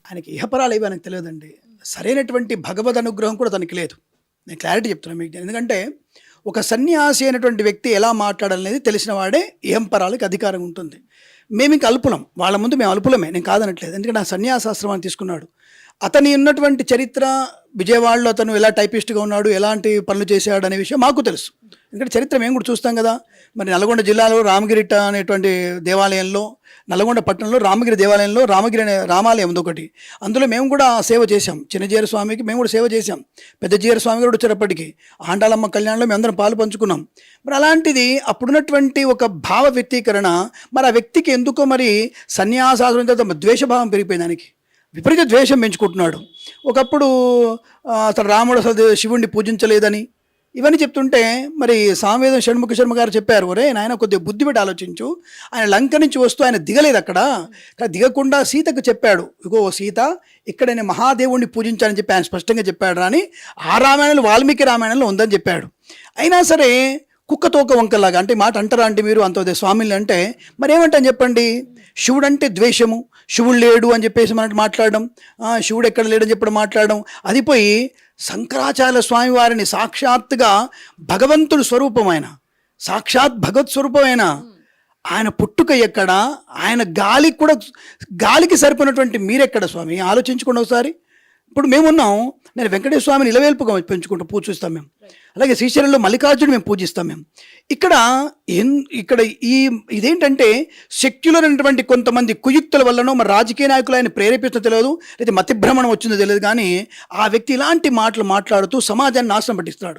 ఆయనకి ఇహపరాలు ఏవి ఆయనకు తెలియదండి. సరైనటువంటి భగవద్ అనుగ్రహం కూడా తనకి లేదు. నేను క్లారిటీ చెప్తున్నాను మీకు. ఎందుకంటే ఒక సన్యాసి అయినటువంటి వ్యక్తి ఎలా మాట్లాడాలనేది తెలిసిన వాడే ఇహంపరాలకి అధికారం ఉంటుంది. మేము ఇంక అల్పులం, వాళ్ళ ముందు మేము అల్పులమే, నేను కాదనట్లేదు. ఎందుకంటే ఆ సన్యాసాశ్రమాన్ని తీసుకున్నాడు. అతని ఉన్నటువంటి చరిత్ర, విజయవాడలో అతను ఎలా టైపిస్ట్గా ఉన్నాడు, ఎలాంటి పనులు చేశాడు అనే విషయం మాకు తెలుసు. ఎందుకంటే చరిత్ర మేము కూడా చూస్తాం కదా. మరి నల్గొండ జిల్లాలో రామగిరిట అనేటువంటి దేవాలయంలో, నల్గొండ పట్టణంలో రామగిరి దేవాలయంలో రామగిరి అనే రామాలయం ఉంది ఒకటి. అందులో మేము కూడా సేవ చేశాం. చిన్నజీయర స్వామికి మేము కూడా సేవ చేశాం. పెద్ద జీయర స్వామి కూడా వచ్చేటప్పటికి ఆండాలమ్మ కళ్యాణంలో మేము అందరం పాలు పంచుకున్నాం. మరి అలాంటిది అప్పుడున్నటువంటి ఒక భావ వ్యక్తీకరణ, మరి ఆ వ్యక్తికి ఎందుకో మరి సన్యాసాశ్రమం తర్వాత ద్వేషభావం పెరిగిపోయింది. దానికి విపరీత ద్వేషం పెంచుకుంటున్నాడు. ఒకప్పుడు అసలు రాముడు అసలు శివుణ్ణి పూజించలేదని ఇవన్నీ చెప్తుంటే మరి సామవేదం షణ్ముఖ శర్మ గారు చెప్పారు, ఒరే నాయన కొద్దిగా బుద్ధి పెట్టి ఆలోచించు. ఆయన లంక నుంచి వస్తూ ఆయన దిగలేదు అక్కడ, దిగకుండా సీతకు చెప్పాడు, ఇగో సీత ఇక్కడ నేను మహాదేవుణ్ణి పూజించాలని చెప్పి ఆయన స్పష్టంగా చెప్పాడు. అని ఆ రామాయణంలో వాల్మీకి రామాయణంలో ఉందని చెప్పాడు. అయినా సరే కుక్కతోక వంకలాగా, అంటే మాట అంటారా అంటే మీరు అంత స్వామిని అంటే మరి ఏమంటాను చెప్పండి. శివుడు అంటే ద్వేషము, శివుడు లేడు అని చెప్పేసి మనకి మాట్లాడడం, శివుడు ఎక్కడ లేడని చెప్పడం మాట్లాడడం, అది పోయి శంకరాచార్య స్వామి వారిని సాక్షాత్తుగా భగవంతుడు స్వరూపమైన, సాక్షాత్ భగవత్ స్వరూపమైన ఆయన పుట్టుక ఎక్కడ, ఆయన గాలికి కూడా గాలికి సరిపోయినటువంటి మీరెక్కడ స్వామి, ఆలోచించుకోండి ఒకసారి. ఇప్పుడు మేమున్నాం, నేను వెంకటేశ్వర స్వామిని ఇలవేల్పుగా పెంచుకుంటూ పూజిస్తాం మేము. అలాగే శ్రీశైలంలో మల్లికార్జును మేము పూజిస్తాం మేము. ఇక్కడ ఇదేంటంటే సెక్యులర్ అయినటువంటి కొంతమంది కుయుక్తుల వల్లనో మరి రాజకీయ నాయకులు ఆయన ప్రేరేపిస్తూ తెలియదు, లేదా మతిభ్రమణం వచ్చిందో తెలియదు, కానీ ఆ వ్యక్తి ఇలాంటి మాటలు మాట్లాడుతూ సమాజాన్ని నాశనం పట్టిస్తున్నాడు.